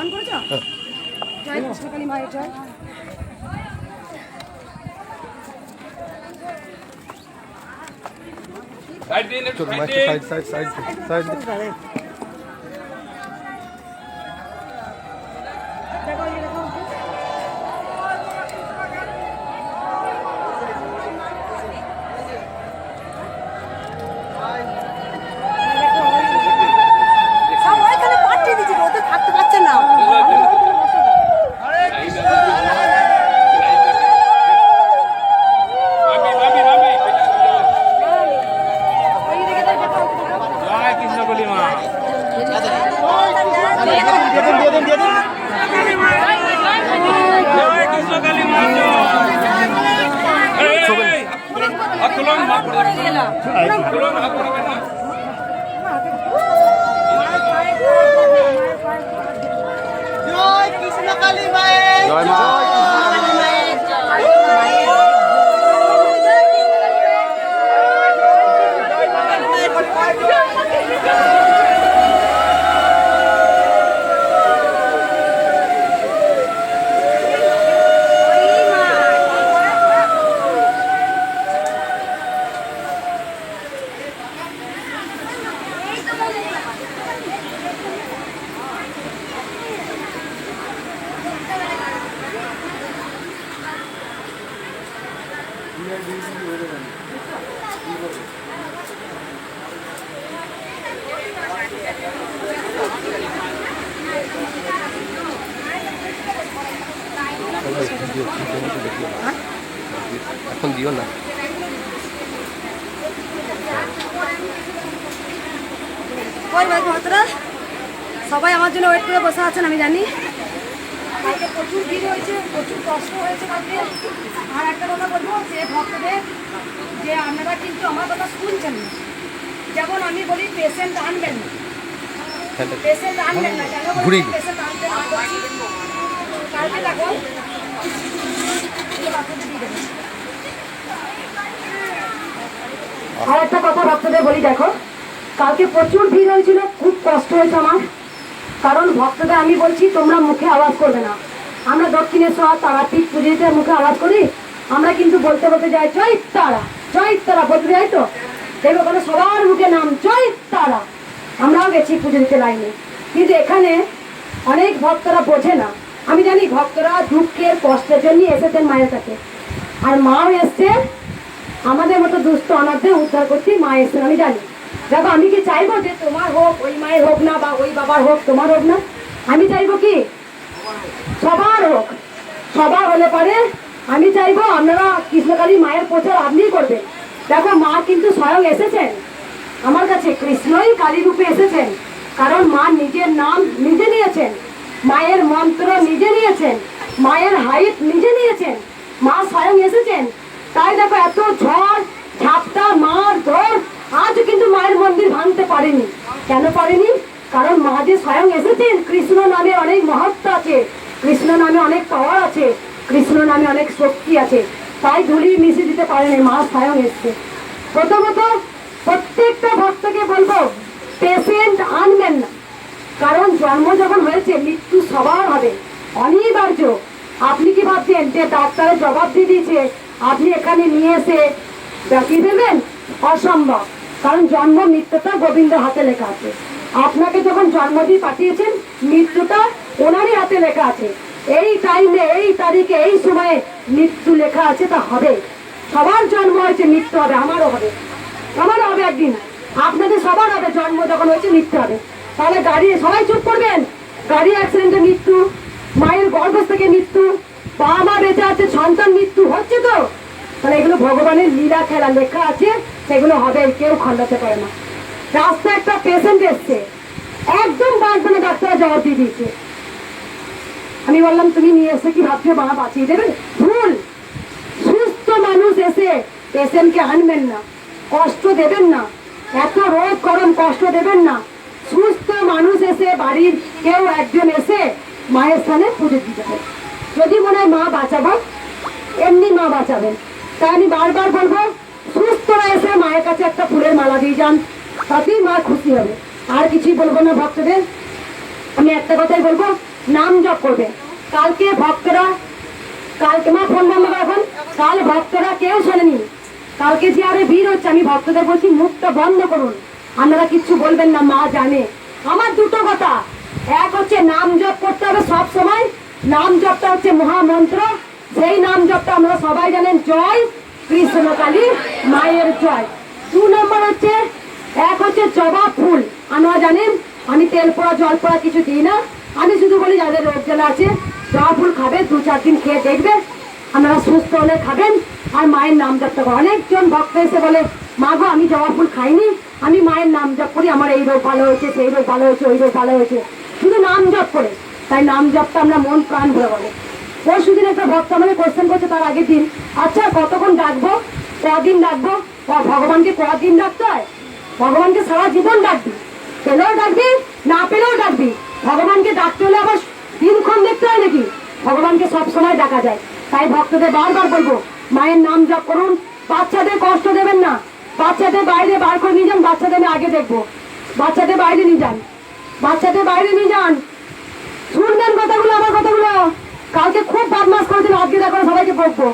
গান করেছ? জয় কৃষ্ণকালী মায়ের জয়। এখন দিও না। সবাই আমার জন্য ওয়েট করে বসে আছেন, আমি জানি। কালকে প্রচুর ভিড় হয়েছে, প্রচুর কষ্ট হয়েছে কালকে। আর একটা কথা বলবো যে ভক্তদের, যে আপনারা কিন্তু আমার কথা শুনছেন না। যেমন আমি বলি পেশেন্ট আনবেন না, পেশেন্ট আনবেন না, কেন পেশেন্ট আনতে না করছি। কালকে দেখো আর একটা কথা ভক্তদের বলি, দেখো কালকে প্রচুর ভিড় হয়েছিল, খুব কষ্ট হয়েছে আমার। কারণ ভক্তদের আমি বলছি তোমরা মুখে আওয়াজ করবে না। আমরা দক্ষিণেশ্বর তারাপীঠ পুজোতে মুখে আওয়াজ করি, আমরা কিন্তু বলতে বলতে যাই জয় তারা, জয় তারা বলতে যাই। তো দেখো ওখানে সবার মুখে নাম জয় তারা। আমরাও গেছি পুজো দিতে লাইনে, কিন্তু এখানে অনেক ভক্তরা বোঝে না। আমি জানি ভক্তরা দুঃখের কষ্টের জন্য এসেছেন মায়ের কাছে, আর মাও এসছে আমাদের মতো দুস্থ অনাথদের উদ্ধার করতে। মা এসছেন আমি জানি। দেখো আমি কি চাইবো যে তোমার হোক, ওই মায়ের হোক না, বা ওই বাবার হোক, তোমার হোক না। আমি চাইবো কি সবার হোক। সবার হলে পারে আমি চাইবো আপনারা কৃষ্ণকালী মায়ের প্রচার আপনিই করবেন। দেখো মা কিন্তু স্বয়ং এসেছেন আমার কাছে, কৃষ্ণই কালী রূপে এসেছেন। কারণ মা নিজের নাম নিজে নিয়েছেন, মায়ের মন্ত্র নিজে নিয়েছেন, মায়ের হাইট নিজে নিয়েছেন, মা স্বয়ং এসেছেন। তাই দেখো এত ঝড় ঝাপটা মার ধর আজও কিন্তু মায়ের মন্দির ভাঙতে পারেনি। কেন পারেনি? কারণ মা যে স্বয়ং এসেছেন। কৃষ্ণ নামে অনেক মহত্ব আছে, কৃষ্ণ নামে অনেক পাওয়ার আছে, কৃষ্ণ নামে অনেক শক্তি আছে। তাই ধুলি মিশিয়ে দিতে পারেনি, মা স্বয়ং এসছে। প্রথমত প্রত্যেকটা ভক্তকে বলবো পেশেন্ট আনবেন না। কারণ জন্ম যখন হয়েছে মৃত্যু সবার হবে, অনিবার্য। আপনি কি ভাবছেন যে ডাক্তারের জবাব দিয়ে দিয়েছে আপনি এখানে নিয়ে এসে বাকি দেবেন? অসম্ভব। কারণ জন্ম মৃত্যুটা গোবিন্দের হাতে লেখা আছে। আপনাকে যখন জন্ম দিয়ে পাঠিয়েছেন মৃত্যুটা ওনারই হাতে লেখা আছে। এই টাইমে, এই তারিখে, এই সময়ে মৃত্যু লেখা আছে, তা হবে। সবার জন্ম হয়েছে, মৃত্যু হবে, আমারও হবে, আমারও হবে একদিন, আপনাদের সবার হবে। জন্ম যখন হয়েছে মৃত্যু হবে। তাহলে গাড়ি সবাই চুপ করবেন। গাড়ি অ্যাক্সিডেন্টে মৃত্যু, মায়ের গর্ভ থেকে মৃত্যু, বাবা মা বেঁচে আছে সন্তান মৃত্যু হচ্ছে। তো তাহলে এগুলো ভগবানের লীলা খেলা লেখা আছে, সেগুলো হবে, কেউ খণ্ডাতে পারে না। রাস্তায় একটা পেশেন্ট এসছে, একদম বাঁচবে ডাক্তাররা জবাব দিয়ে দিয়েছে। আমি বললাম তুমি নিয়ে এসে কি ভাবছো মা বাঁচিয়ে দেবে? ভুল। সুস্থ মানুষ এসে পেশেন্টকে আনবেন না, কষ্ট দেবেন না। এত রোদ গরম কষ্ট দেবেন না। সুস্থ মানুষ এসে বাড়ির কেউ একজন এসে মায়ের স্থানে পুজো দিতে হবে। যদি মনে হয় মা বাঁচাবো, এমনি মা বাঁচাবেন। তাই আমি বারবার বলবো সুস্থরা এসে মায়ের কাছে একটা ফুলের মালা দিয়ে যান, তাতেই মা খুশি হবে। আর কিছুই বলবো না ভক্তদের। আমি একটা কথাই বলবো, নাম জপ করবে। কালকে ভক্তরা, কালকে মা ফোন বন্ধ করো এখন, কাল ভক্তরা কেউ শোনেনি, কালকে যে আরে ভিড় হচ্ছে, আমি ভক্তদের বলছি মুখটা বন্ধ করুন, আপনারা কিচ্ছু বলবেন না, মা জানে। আমার দুটো কথা, এক হচ্ছে নাম জপ করতে হবে সব সময়, নাম জপটা হচ্ছে মহামন্ত্র, সেই নাম জপটা আমরা সবাই জানেন, জয় কৃষ্ণকালী মায়ের জয়। 2 নম্বর হচ্ছে, এক হচ্ছে জবা ফুল, আপনারা জানেন আমি তেল পোড়া জল পোড়া কিছু দিই না, আমি শুধু বলি যাদের রোগ জ্বালা আছে জবা ফুল খাবে, 2-4 দিন খেয়ে দেখবে আপনারা সুস্থ হলে খাবেন। আর মায়ের নাম জপটা করো। অনেকজন ভক্ত এসে বলে মা গো আমি জবা ফুল খাইনি, আমি মায়ের নাম জপ করি, আমার এই রোগ ভালো হয়েছে, সেই রোগ ভালো হয়েছে, ওই রোগ ভালো হয়েছে, শুধু নাম জপ করে। তাই নাম জপটা আমরা মন প্রাণ ভরে বলে। পরশুদিন একটা ভক্ত আমাকে কোশ্চেন করছে তার আগের দিন, আচ্ছা কতক্ষণ ডাকবো, কদিন ডাকবো? ভগবানকে কদিন ডাকতে হয়? ভগবানকে সারা জীবন ডাকবি, পেলেও ডাকবি না পেলেও ডাকবি। ভগবানকে ডাকতে হলে আবার দিনক্ষণ দেখতে হয় নাকি? ভগবানকে সবসময় ডাকা যায়। তাই ভক্তদের বারবার বলবো মায়ের নাম জপ করুন। বাচ্চাদের কষ্ট দেবেন না, বাচ্চাদের বাইরে বার করে নিয়ে যান, বাচ্চাদের আমি আগে দেখবো, বাচ্চাদের বাইরে নিয়ে যান, বাচ্চাদের বাইরে নিয়ে যান, শুনবেন কথাগুলো, আমার কথাগুলো। কালকে খুব বদমাস করেছিল, আজকে দেখো সবাইকে বকবো।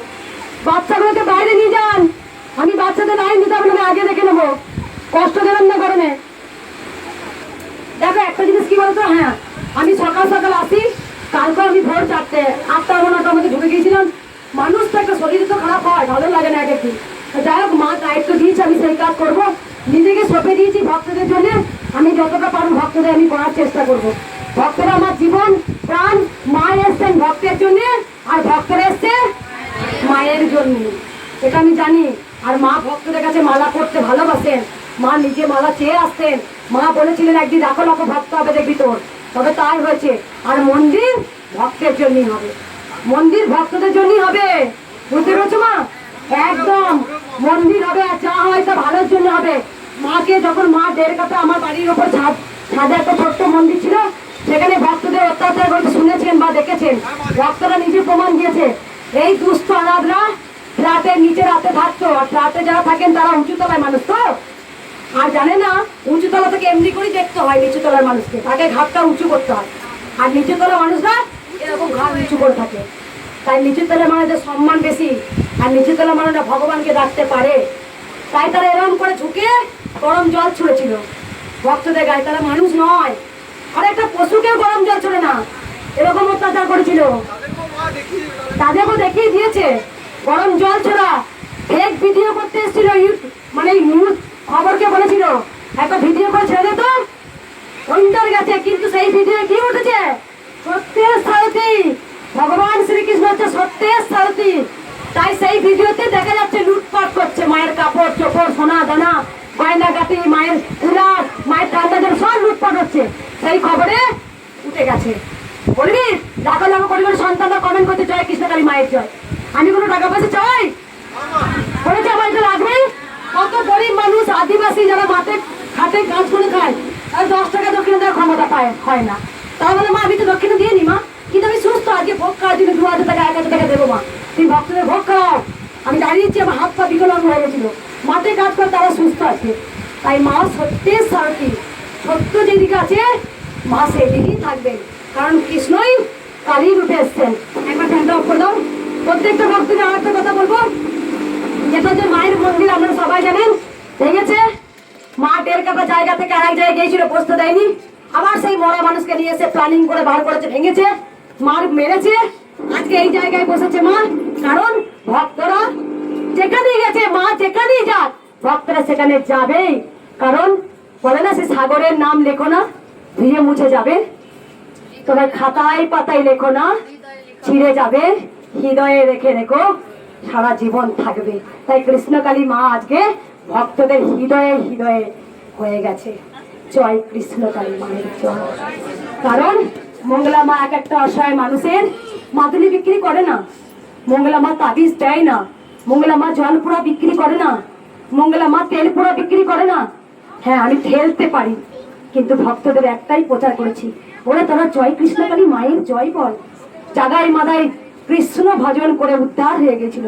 বাচ্চাগুলোকে বাইরে নিয়ে যান, আমি বাচ্চাদের লাইন দিতে হবে না, আমি আগে দেখে নেবো, কষ্ট দেবেন না গরমে। দেখো একটা জিনিস কি বলতো, হ্যাঁ আমি সকাল সকাল আসি, কালকে আমি ভোর 4টে 8টা 9টার মধ্যে ঢুকে গিয়েছিলাম। মানুষ তো একটা শরীর তো খারাপ হয়, ভালো লাগে না এক একদিন। যাই হোক মা দায়িত্ব দিয়েছে, আমি সেই কাজ করবো, নিজেকে সঁপে দিয়েছি ভক্তদের জন্য। আমি যতটা পারবো ভক্তদের আমি করার চেষ্টা করবো। ভক্তরা আমার জীবন প্রাণ, মা এসছেন ভক্তের জন্য, আর ভক্তরা এসছে মায়ের জন্য, এটা আমি জানি। আর মা ভক্তদের কাছে মালা করতে ভালোবাসেন, মা নিজে মালা চেয়ে আসতেন। মা বলেছিলেন একদিন লাখো লাখো ভক্ত হবে দেখবি তোর, তবে তাই হয়েছে। আর মন্দির ভক্তের জন্যই হবে, মন্দির ভক্তদের জন্যই হবে, বুঝতে পেরেছো মা? একদম মন্দির হবে, আর যা হয় তা ভালোর জন্য হবে। মাকে যখন মা 1.5 কাঠা আমার বাড়ির ওপর ছাদে একটা ছোট্ট মন্দির ছিল, সেখানে ভক্তদের অত্যাচার করতে শুনেছেন বা দেখেছেন, ভক্তরা নিজে প্রমাণ দিয়েছে। এই দুস্থ অনাথরা ফ্ল্যাটের নিচে রাতে থাকতো, আর ফ্ল্যাটে যারা থাকেন তারা উঁচু তলায় মানুষ তো, আর জানে না উঁচু তলা থেকে এমনি করেই দেখতে হয় নিচু তলার মানুষকে, তাকে ঘাটটা উঁচু করতে হয়। আর নিচু তলার মানুষরা এরকম ঘাট উঁচু করে থাকে। তাই নিচু তলার মানুষদের সম্মান বেশি, আর নিচু তলার মানুষরা ভগবানকে ডাকতে পারে। তাই তারা এরকম করে ঝুঁকে গরম জল ছুঁড়েছিল ভক্তদের গায়ে, তারা মানুষ নয়। আর একটা পশুকেও গরম জল ছড়ে না, এরকম অত্যাচার করেছিল, তাদেরকেও দেখিয়ে দিয়েছে গরম জল ছোড়া। ফেক ভিডিও করতে এসেছিল, মানে নিউজ খবরকে বলেছিল একটা ভিডিও করে ছেড়ে তো উইন্টার গেছে, কিন্তু সেই ভিডিও কি উঠেছে? সত্যের সারথি ভগবান শ্রীকৃষ্ণ হচ্ছে সত্যের সারথি। তাই সেই ভিডিওতে দেখা যাচ্ছে লুটপাট করছে, মায়ের কাপড় চোপড় সোনা দানা গয়নাগাটি, মায়ের উলাস, মায়ের ঠান্ডা জল সব লুটপাট হচ্ছে, সেই খবরে উঠে গেছে। বলবি লাখো লাখো পরিবার সন্তানরা কমেন্ট করতে জয় কৃষ্ণকালী মায়ের জয়। আমি কোনো টাকা পয়সা চাই বলেছে আমার এটা লাগবে? কত গরিব মানুষ আদিবাসী যারা মাঠে খাটে কাজ করে খায়, আর 10 টাকা দক্ষিণে দেওয়ার ক্ষমতা পায় হয় না। তাহলে মা আমি তো দক্ষিণে দিয়ে নি মা, কিন্তু আমি সুস্থ, আজকে ভোগ খাওয়ার জন্য 2000 টাকা 1000 টাকা দেবো মা, তুমি ভক্তদের ভোগ খাওয়াও। আমি দাঁড়িয়েছি, আমার হাত পা বিকলাঙ্গ হয়ে গেছিল, মাঠে কাজ করে তারা সুস্থ আছে। তাই মা সত্যের সারথি, সত্য যেদিকে আছে মা সেদিকেই থাকবেন, কারণ কৃষ্ণই কালী রূপে এসছেন। একবার ফ্যানটা অফ করে দাও। প্রত্যেকটা ভক্তদের আর একটা কথা বলবো, যেটা যে মায়ের মন্দির আপনারা সবাই জানেন ভেঙেছে, মা 1.5 কাঠা জায়গা থেকে আরেক জায়গায় গিয়েছিল, বসতে দেয়নি, আবার সেই মরা মানুষকে নিয়ে এসে প্ল্যানিং করে বার করেছে, ভেঙেছে, মার মেরেছে, আজকে এই জায়গায় বসেছে মা। কারণ ভক্তরা যেখানেই গেছে, মা যেখানেই যাক ভক্তরা সেখানে যাবেই। কারণ বলে না সে সাগরের নাম লেখো না ধুয়ে মুছে যাবে, তোমার খাতায় পাতায় লেখো না ছিঁড়ে যাবে, হৃদয়ে রেখে রেখো সারা জীবন থাকবে। তাই কৃষ্ণকালী মা আজকে ভক্তদের হৃদয়ে হৃদয়ে হয়ে গেছে। জয় কৃষ্ণকালী মায়ের জয়। কারণ মঙ্গলা মা এক একটা অসহায় মানুষের মাদুলি বিক্রি করে না, মঙ্গলা মা তাবিজ দেয় না, মঙ্গলা মা জল পোড়া বিক্রি করে না, মঙ্গলা মা তেল পোড়া বিক্রি করে না। হ্যাঁ আমি ঠেলতে পারি, কিন্তু ভক্তদের একটাই প্রচার করেছি, ওরা তোরা জয় কৃষ্ণকালী মায়ের জয় বল। জাগায় মাদায় কৃষ্ণ ভজন করে উদ্ধার হয়ে গেছিল।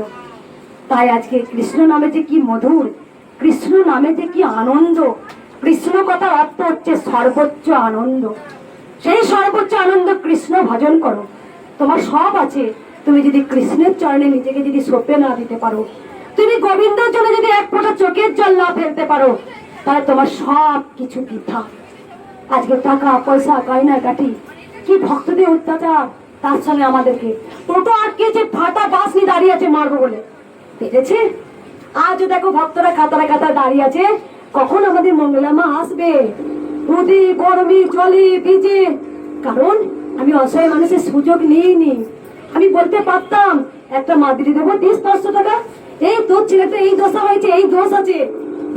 তাই আজকে কৃষ্ণ নামে যে কি মধুর, কৃষ্ণ নামে যে কি আনন্দ। কৃষ্ণ কথার অর্থ হচ্ছে সর্বোচ্চ আনন্দ, সেই সর্বোচ্চ আনন্দ কৃষ্ণ ভজন করো। তোমার সব আছে, তুমি যদি কৃষ্ণের চরণে নিজেকে যদি সঁপে না দিতে পারো, তুমি গোবিন্দের জন্য যদি এক ফোঁটা চোখের জল না ফেলতে পারো, তাহলে তোমার সব কিছু বৃথা। আজকে টাকা পয়সা গয়না কাটি কি ভক্তদের অত্যাচার, তার সঙ্গে আমাদেরকে টোটো আটকেছে, ফাটা বাস নিয়ে দাঁড়িয়ে আছে মারবো বলে, পেরেছে। আজও দেখো ভক্তরা কাতারে কাতারে দাঁড়িয়ে আছে, কখন আমাদের মঙ্গলা মা আসবে। নদী গরমে জলে ভিজে, কারণ আমি অসহায় মানুষের সুযোগ নিইনি। আমি বলতে পারতাম একটা মাদুরি দেবো 30-500 টাকা, এই তোর ছেলেটা এই দশা হয়েছে, এই দোষ আছে,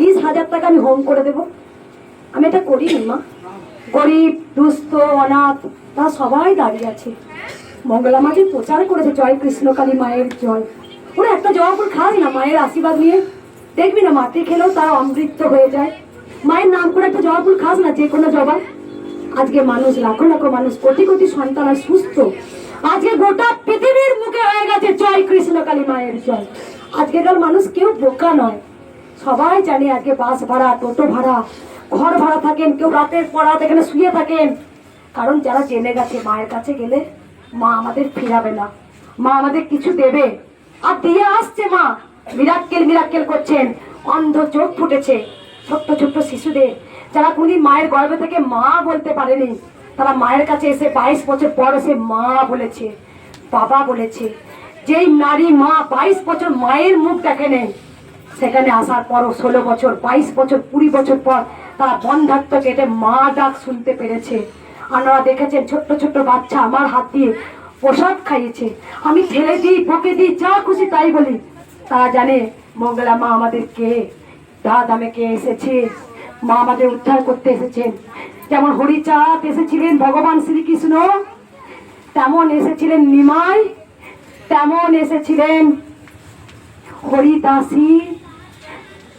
20,000 টাকা আমি হোম করে দেবো। আমি এটা করিনি মা। গরিব দুস্থ অনাথ তা সবাই দাঁড়িয়ে আছে। মঙ্গলা মা যে প্রচার করেছে জয় কৃষ্ণকালী মায়ের জয়, ওরা একটা জবা ফুল খাস না মায়ের আশীর্বাদ নিয়ে, দেখবি না মাটি খেলেও তার অমৃত হয়ে যায়। মায়ের নাম করে একটা জবা ফুল খাস না, যে কোনো জবা। আজকে মানুষ লাখো লাখো মানুষ, কোটি কোটি সন্তান আর সুস্থ। আজকে গোটা পৃথিবীর মুখে হয়ে গেছে জয় কৃষ্ণকালী মায়ের জয়। আজকেকার মানুষ কেউ বোকা নয়, সবাই জানে আজকে বাস ভাড়া টোটো ভাড়া ঘর ভাড়া থাকেন, কেউ রাতের পর রাত এখানে শুয়ে থাকেন। কারণ যারা জেনে গেছে মায়ের কাছে গেলে মা আমাদের ফিরাবে না, মা আমাদের কিছু দেবে, আর দিয়ে আসছে। মা মিরাক্কেল মিরাক্কেল করছেন, অন্ধ চোখ ফুটেছে ছোট্ট ছোট্ট শিশুদের, যারা কোনদিন মায়ের গর্ভে থেকে মা বলতে পারেনি, তারা মায়ের কাছে এসে 22 বছর পর এসে মা বলেছে, বাবা বলেছে। যেই নারী মা 22 বছর মায়ের মুখ দেখে নেই, সেখানে আসার পরও 16 বছর 22 বছর 20 বছর পর তারা বন্ধাত্ম কেটে মা ডাক শুনতে পেরেছে। আপনারা দেখেছেন ছোট্ট ছোট্ট বাচ্চা আমার হাত দিয়ে প্রসাদ খাইয়েছে, আমি ঠেলে দিই বকে দিই যা খুশি তাই বলি। তারা জানে মঙ্গলা মা আমাদের কে, দামে কে এসেছে, মা আমাদের উদ্ধার করতে এসেছেন। যেমন হরিচাঁদ এসেছিলেন ভগবান শ্রীকৃষ্ণ, তেমন এসেছিলেন নিমাই, তেমন এসেছিলেন হরিদাসী,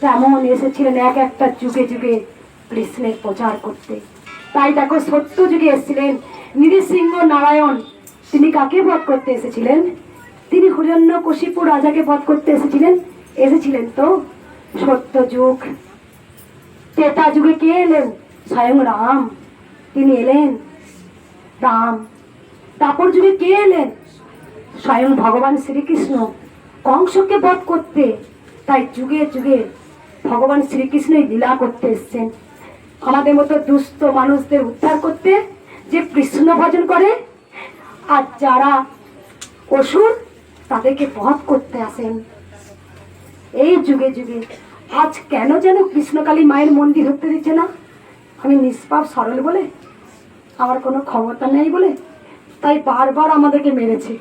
তেমন এসেছিলেন এক একটা যুগে যুগে কৃষ্ণের প্রচার করতে। তাই দেখো সত্য যুগে এসেছিলেন নৃসিংহ নারায়ণ, তিনি কাকে বধ করতে এসেছিলেন? তিনি হিরণ্যকশিপু রাজাকে বধ করতে এসেছিলেন তো সত্য যুগ। ত্রেতা যুগে কে এলেন? স্বয়ং রাম, তিনি এলেন রাম। তারপর যুগে কে এলেন? স্বয়ং ভগবান শ্রীকৃষ্ণ কংসকে বধ করতে। তাই যুগে যুগে ভগবান শ্রীকৃষ্ণই লীলা করতে এসছেন আমাদের মতো দুস্থ মানুষদের উদ্ধার করতে, যে কৃষ্ণ ভজন করে। আর যারা অসুর তাদেরকে বধ করতে আসেন এই যুগে যুগে। আজ কেন যেন কৃষ্ণকালী মায়ের মন্দির হতে দিচ্ছে না? আমি নিষ্পাপ সরল বলে, আমার কোনো ক্ষমতা নেই বলে, তাই বারবার আমাদেরকে মেরেছে,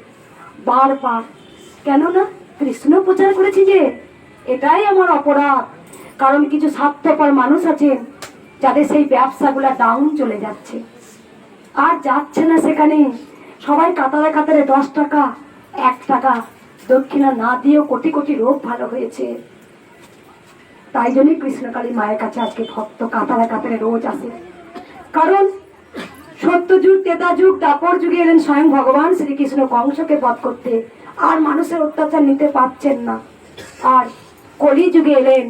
বারবার। কেন না? কৃষ্ণ প্রচার করেছি যে, এটাই আমার অপরাধ। কারণ কিছু স্বার্থপর মানুষ আছেন যাদের সেই ব্যবসাগুলা ডাউন চলে যাচ্ছে, আর যাচ্ছে না সেখানে। সবাই কাতারে কাতারে 10 টাকা 1 টাকা দক্ষিণা না দিয়েও কোটি কোটি রোগ ভালো হয়েছে। তাই জন্যই কৃষ্ণকালী মায়ের কাছে আজকে ভক্ত কাতারে কাতারে রোজ আসে। কারণ সত্য যুগ ত্রেতা যুগ দাপর যুগে এলেন স্বয়ং ভগবান শ্রীকৃষ্ণ কংসকে বধ করতে, আর মানুষের অত্যাচার নিতে পারছেন না। আর কলি যুগে এলেন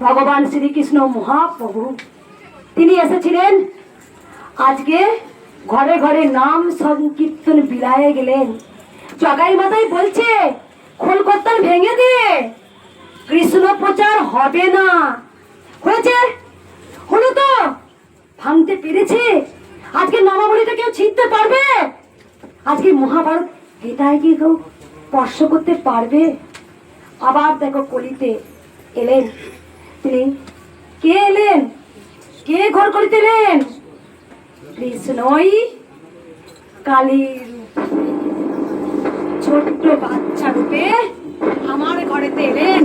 ভগবান শ্রীকৃষ্ণ মহাপ্রভু, তিনি এসেছিলেন আজকে ঘরে ঘরে নাম সংকীর্তন বিলায়ে গেলেন। জগাই মাথায় বলছে খোলকর্তার ভেঙে দিয়ে কৃষ্ণ প্রচার হবে না। হয়েছে, হলো তো, ভাঙতে পেরেছে। আজকে নামাবলিটা কেউ ছিঁড়তে পারবে? আজকে মহাভারত এটাই কি কেউ স্পর্শ করতে পারবে? আবার দেখো কলিতে এলেন তিনি, কে এলেন? কে ঘর করিতে এলেন? কৃষ্ণই কালীর ছোট্ট বাচ্চা রূপে আমার ঘরেতে এলেন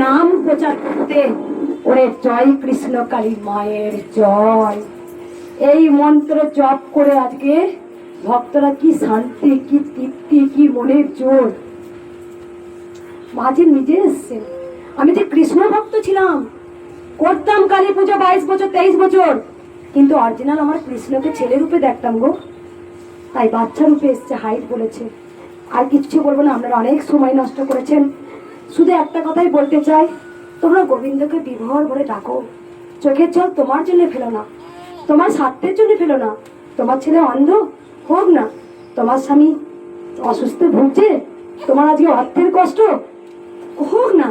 নাম প্রচার করতে। ওরে জয় কৃষ্ণ কালী মায়ের জয়, এই মন্ত্র জপ করে আজকে ভক্তরা কি শান্তি, কি তৃপ্তি, কি মনের জোর। মাঝে নিজে এসছেন। আমি যে কৃষ্ণ ভক্ত ছিলাম, করতাম কালী পুজো 22 বছর 23 বছর, কিন্তু অরিজিনাল আমার কৃষ্ণকে ছেলে রূপে দেখতাম গো। তাই বাচ্চা রূপে এসছে, হাইট বলেছে। আর কিছু বলবো না, আপনারা অনেক সময় নষ্ট করেছেন। শুধু একটা কথাই বলতে চাই, তোমরা গোবিন্দকে বিভোর ভরে ডাকো। চোখের জল তোমার জন্য ফেলো না, তোমার স্বার্থের জন্য ফেলো না, তোমার ছেলে অন্ধ হোক না, তোমার স্বামী অসুস্থ ভুগছে, তোমার আজকে অর্থের কষ্ট হোক না,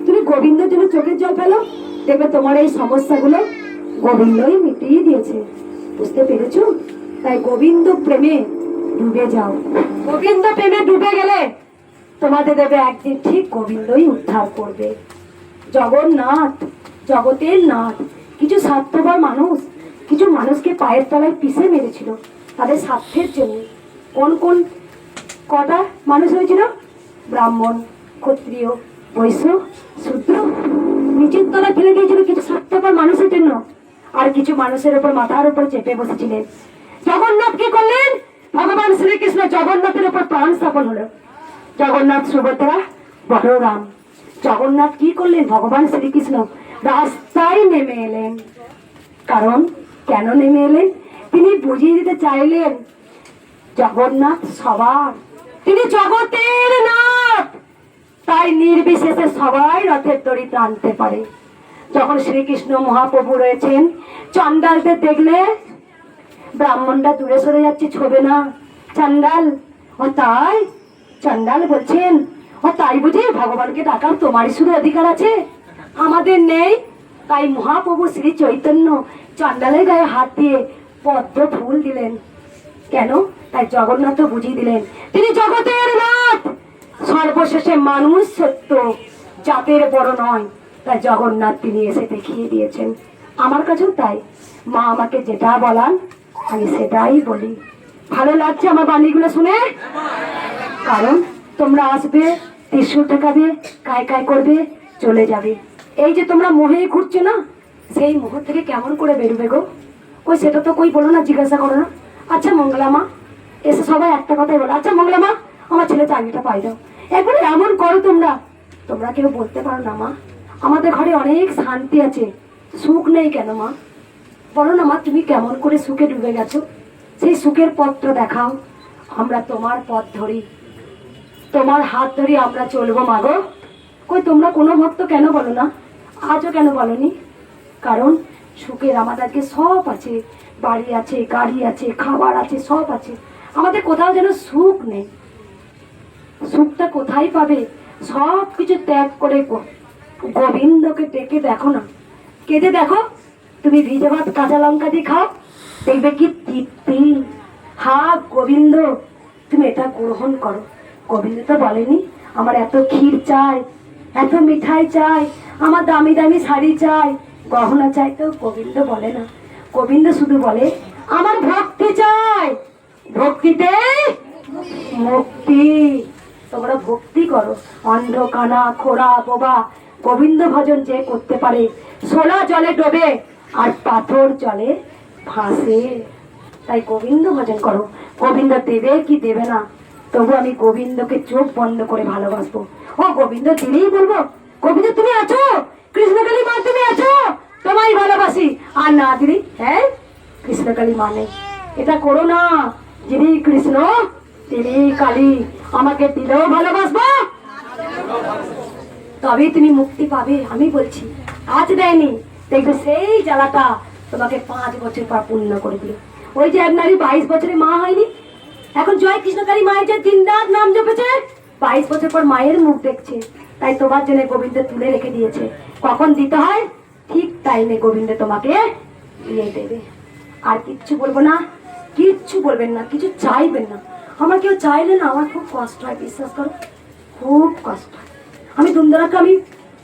তুমি গোবিন্দের জন্য চোখের জল ফেলো, দেখবে তোমার এই সমস্যাগুলো গোবিন্দই মিটিয়ে দিয়েছে। বুঝতে পেরেছো? তাই গোবিন্দ প্রেমে ডুবে যাও। গোবিন্দ প্রেমে ডুবে গেলে তোমাদের দেবে একদিন ঠিক গোবিন্দই উদ্ধার করবে। জগন্নাথ জগতের নাথ। কিছু স্বার্থপর মানুষ কিছু মানুষকে পায়ের তলায় পিষে মেরেছিল তাদের স্বার্থের জন্য। কোন কোন কটা মানুষ হয়েছিল? ব্রাহ্মণ, ক্ষত্রিয়, বৈশ্য, শূদ্র নিচের তলায় ফেলে দিয়েছিল কিছু স্বার্থপর মানুষের জন্য। আর কিছু মানুষের উপর মাথার উপর চেপে বসেছিলেন। জগন্নাথ কি করলেন? ভগবান শ্রীকৃষ্ণ জগন্নাথের উপর প্রাণ স্থাপন হলো। জগন্নাথ, সুভদ্রা, বলরাম। জগন্নাথ কি করলেন? ভগবান শ্রীকৃষ্ণ রাস্তায় নেমে এলেন। কারণ কেন নেমে এলেন? তিনি বুঝিয়ে দিতে চাইলেন জগন্নাথ সবার, তিনি জগতের নাথ, তাই নির্বিশেষে সবাই রথের দড়ি টানতে পারে। যখন শ্রীকৃষ্ণ মহাপ্রভু রয়েছেন, চণ্ডালদের দেখলে ব্রাহ্মণরা দূরে সরে যাচ্ছে, ছোবে না চণ্ডাল। ও তাই চণ্ডাল বলছেন, ও তাই বুঝি ভগবানকে ডাকার তোমারই শুধু অধিকার আছে, আমাদের নেই? তাই মহাপ্রভু শ্রী চৈতন্য চণ্ডালের গায়ে হাত দিয়ে পদ্ম ফুল দিলেন। কেন? তাই জগন্নাথ বুঝিয়ে দিলেন তিনি জগতের নাথ, সর্বশেষে মানুষ সত্য, জাতের বড় নয়। তাই জগন্নাথ তিনি এসে দেখিয়ে দিয়েছেন। আমার কাছেও তাই, মা আমাকে যেটা বলান আমি সেটাই বলি। ভালো লাগছে আমার বাণীগুলো শুনে? কারণ তোমরা আসবে, ত্রিশূল ঠেকাবে, কায় কায় করবে, চলে যাবে। এই যে তোমরা মোহে ঘুরছো না, সেই মোহ থেকে কেমন করে বেরোবে গো? কই সেটা তো কই বলো না, জিজ্ঞাসা করো না। আচ্ছা মঙ্গলা মা, এসে সবাই একটা কথাই বলো, আচ্ছা মঙ্গলা মা আমার ছেলে চাকরিটা পাই দাও। একবারে এমন করো তোমরা, তোমরা কেউ বলতে পারো না মা আমাদের ঘরে অনেক শান্তি আছে, সুখ নেই কেন মা? বলো না মা তুমি কেমন করে সুখে ডুবে গেছো, সেই সুখের পথটা দেখাও। আমরা তোমার পথ ধরি, তোমার হাত ধরি আমরা চলবো মা গো। কই তোমরা কোনো ভক্ত কেন বলো না? আজও কেন বলনি? কারণ সুখের আমাদেরকে সব আছে, বাড়ি আছে, গাড়ি আছে, খাবার আছে, সব আছে, আমাদের কোথাও যেন সুখ নেই। সুখটা কোথায় পাবে? সব কিছু ত্যাগ করে গোবিন্দকে ডেকে দেখো না, কেঁদে দেখো। তুমি ভিজে ভাত কাঁচা লঙ্কা দিয়ে খাও, দেখবে কি তৃপ্তি। হা গোবিন্দ, তুমি এটা গ্রহণ করো। গোবিন্দ তো বলেনি আমার এত ক্ষীর চাই, এত মিঠাই চাই, আমার দামি দামি শাড়ি চাই, গহনা চাই, তো গোবিন্দ বলে না। গোবিন্দ শুধু বলে আমার ভক্তি চাই, ভক্তিতে মুক্তি। তোমরা ভক্তি করো। অন্ধ, কানা, খোড়া, বোবা গোবিন্দ ভজন যে করতে পারে, সোলা জলে ডোবে আর পাথর জলে ভাসে। তাই গোবিন্দ ভজন করো। গোবিন্দ দেবে কি দেবে না, তবু আমি গোবিন্দকে চোখ বন্ধ করে ভালোবাসবো। ও গোবিন্দ দিলেই বলবো গোবিন্দ তুমি আছো, কৃষ্ণকালী মা তুমি আছো, তোমায় ভালোবাসি। আর না দিদি, হ্যাঁ কৃষ্ণকালী মা নেই, এটা করো না। যিনি কৃষ্ণ তিনি কালী, আমাকে দিলেও ভালোবাসবো, তবেই তুমি মুক্তি পাবে। আমি বলছি আজ দেয়নি, দেখবে সেই জ্বালাটা তোমাকে 5 বছর পর পূর্ণ করে দিল। ওই যে এক নারী 22 বছরে মা হয়নি, এখন জয় কৃষ্ণকালী মায়ের যে দিন রাত নাম জপেছে, 22 বছর পর মায়ের মুখ দেখছে। তাই তোমার জন্য গোবিন্দ তুলে রেখে দিয়েছে, কখন দিতে হয় ঠিক টাইমে গোবিন্দ তোমাকে দিয়ে দেবে। আর কিচ্ছু বলবো না, কিচ্ছু বলবেন না, কিছু চাইবেন না। আমার কেউ চাইলে না আমার খুব কষ্ট হয়, বিশ্বাস করো খুব কষ্ট হয়। আমি ধুমধারাকে আমি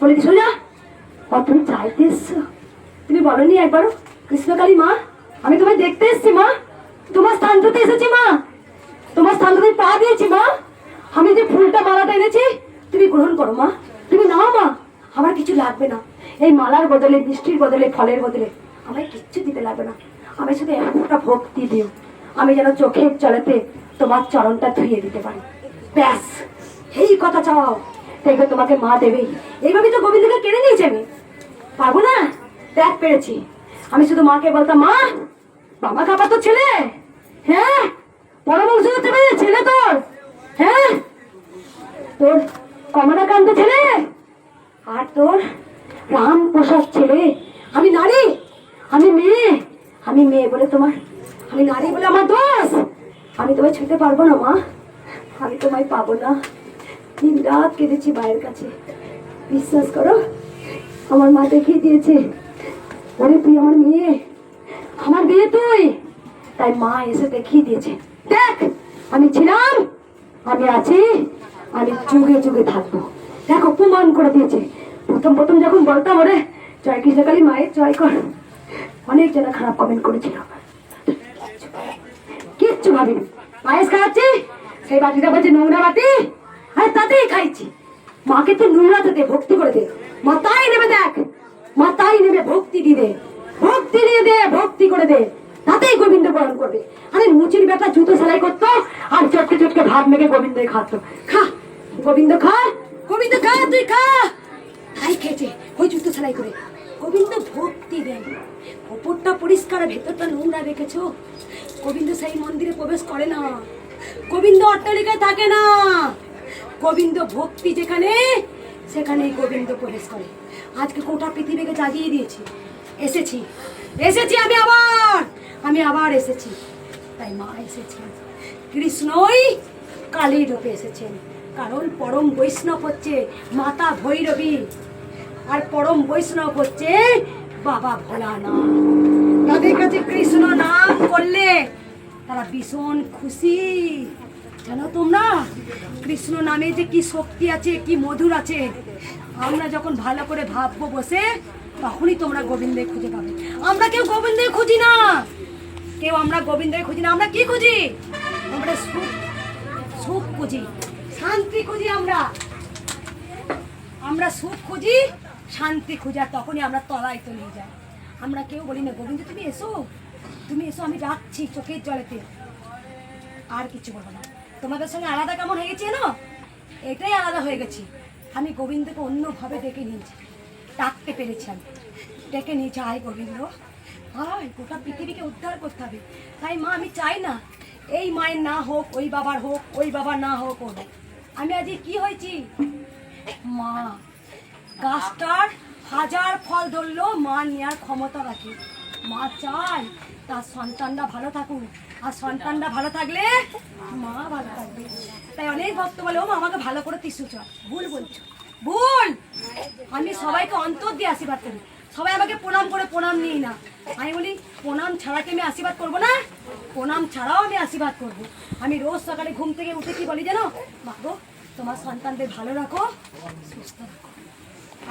বলে দিই সোজা, তুমি চাইতে এসছো, তুমি বলনি একবারও কৃষ্ণকালী মা আমি তোমায় দেখতে এসছি মা, তোমার স্থান ধুতে এসেছি মা, তোমার স্থান ধুতে পা দিয়েছি মা, আমি যে ফুলটা মালাটা এনেছি তুমি গ্রহণ করো মা, তুমি নাও মা, আমার কিছু লাগবে না। এই মালার বদলে, মিষ্টির বদলে, ফলের বদলে আমায় কিচ্ছু দিতে লাগবে না, আমি শুধু একটা ভক্তি দিও, আমি যেন চোখের জলেতে তোমার চরণটা ধুয়ে দিতে পারি, ব্যাস এই কথা চাও, দেখবে তোমাকে মা দেবেই। এইভাবে তো গোবিন্দকে কেড়ে নিয়েছে, আমি পারবো না, দেখ পেরেছি। আমি শুধু মাকে বলতাম মা বাবা কাপা তো ছেলে, হ্যাঁ পরমংশ ছেলে তোর, হ্যাঁ তোর কমলাকান্ত ছেলে, আর তোর রাম প্রসাদ ছেলে। আমি নারী, আমি মেয়ে, আমি মেয়ে বলে তোমার আমি নারী বলে আমার দোষ। আমি তোমায় ছুঁতে পারবো না মা, আমি তোমায় পাবো না। দিন রাত কেঁদেছি মায়ের কাছে। বিশ্বাস করো, আমার মা দেখিয়ে দিয়েছে, ওরে তুই আমার মেয়ে, আমার বিয়ে তুই। তাই মা এসে দেখিয়ে দিয়েছে, দেখ আমি ছিলাম, আমি আছি, আমি যুগে যুগে থাকবো। দেখো প্রমাণ করে দিয়েছে। প্রথম প্রথম যখন বলতাম ওরে জয় কৃষ্ণকালী মায়ের জয় কর, অনেক জনা খারাপ কমেন্ট করেছিল, কিচ্ছু ভাবিনি। পায়েস খাওয়াচ্ছি, সেই বাটিটা বলছে নোংরা বাটি, আর তাতেই খাইছি। মাকে তো নোংরাতে দে, ভক্তি করে দে, মা তাই নেবে। দেখ মা তাই নেবে, ভক্তি দিয়ে দে, ভক্তি দিয়ে দে, ভক্তি করে দে, তাতেই গোবিন্দ বরণ করবে। আরে মুচির বেটা জুতো সেলাই করতো আর চটকে চটকে ভাত মেখে গোবিন্দই খাতো। খা গোবিন্দ খা, গোবিন্দ খা, তুই খা। তাই খেয়েছে ওই জুতো সেলাই করে। গোবিন্দ ভক্তি দেন, ওপরটা পরিষ্কার ভেতরটা নোংরা রেখেছো। গোবিন্দ সেই মন্দিরে প্রবেশ করে না, গোবিন্দ অট্টালিকায় থাকে না। গোবিন্দ ভক্তি যেখানে, সেখানেই গোবিন্দ প্রবেশ করে। আজকে গোটা পৃথিবীকে জাগিয়ে দিয়েছি। এসেছি এসেছি আমি আবার এসেছি। তাই মা এসেছেন, কৃষ্ণই কালীর রূপে এসেছেন। কারণ পরম বৈষ্ণব হচ্ছে মাতা ভৈরবী, আর পরম বৈষ্ণব হচ্ছে বাবা ভোলানাথ। তাদের কাছে কৃষ্ণ নাম করলে তারা ভীষণ খুশি। জানো তোমরা কৃষ্ণ নামে যে কি শক্তি আছে, কি মধুর আছে। আমরা যখন ভালো করে ভাববো বসে, তখনই তোমরা গোবিন্দের খুঁজে পাবে। আমরা কেউ গোবিন্দের খুঁজি না, আমরা গোবিন্দের খুঁজি না। আমরা কি খুঁজি? আমরা সুখ খুঁজি, শান্তি খুঁজি। আমরা সুখ খুঁজি, শান্তি খুঁজি, আর তখনই আমরা তলায় তলিয়ে যাই। আমরা কেউ বলি না গোবিন্দ তুমি এসো, তুমি এসো, আমি ডাকছি চোখের জলেতে। আর কিছু বলবো না। তোমাদের সঙ্গে আলাদা কেমন হয়ে গেছে না, এটাই আলাদা হয়ে গেছি। আমি গোবিন্দকে অন্যভাবে ডেকে নিয়েছি, ডাকতে পেরেছি। আমি ডেকে নিয়েছি, আয় গোবিন্দ আয়, গোটা পৃথিবীকে উদ্ধার করতে হবে। তাই মা আমি চাই না এই মায়ের না হোক, ওই বাবার হোক, ওই বাবার না হোক ওর। আমি আজ কি হয়েছি, মা গাছটার হাজার ফল ধরলেও মা নেওয়ার ক্ষমতা রাখে। মা চায় তার সন্তানরা ভালো থাকুক, আর সন্তানরা ভালো থাকলে মা ভালো থাকবে। তাই অনেক ভক্ত বলে ও মা আমাকে ভালো করে টিসু চল। ভুল বলছো, ভুল। আমি সবাইকে অন্তর দিয়ে আশীর্বাদ করি। সবাই আমাকে প্রণাম করে প্রণাম নিই না। আমি বলি প্রণাম ছাড়া কি আমি আশীর্বাদ করবো না? প্রণাম ছাড়াও আমি আশীর্বাদ করবো। আমি রোজ সকালে ঘুম থেকে উঠে কি বলি জানো, মা গো তোমার সন্তানদের ভালো রাখো, সুস্থ রাখো।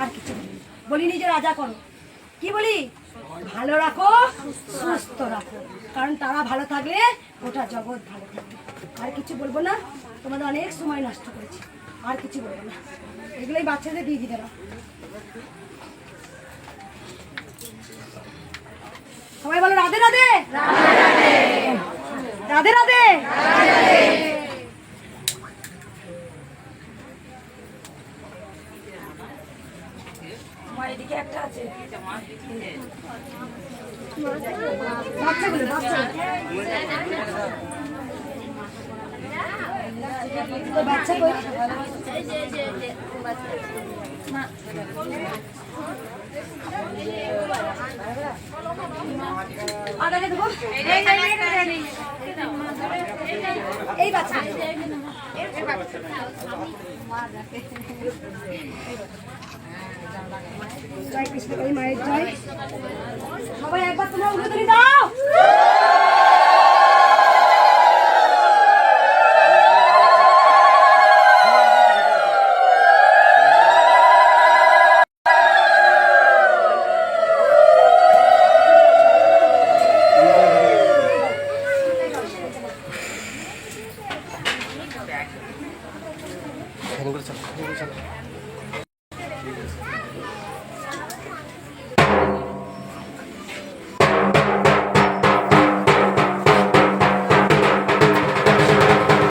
আর কিছু বলি নিজে রাজা করো। কি বলি? ভালো রাখো, সুস্থ রাখো। কারণ তারা ভালো থাকলে গোটা জগৎ ভালো থাকবে। আর কিছু বলবো না, তোমাদের অনেক সময় নষ্ট করেছি। আর কিছু বলবো না, এগুলোই বাচ্চাদের দিয়ে দিতে দাও। সবাই বলো রাধে রাধে, রাধে রাধে। আমার এদিকে একটা আছে, বাচ্চাগুলো বাচ্চা কই? আগে দেবো এই বাচ্চা। জয় কৃষ্ণ কালী মায়ের জয়। সবাই একবার তোমরা উলুধ্বনি দাও। চলো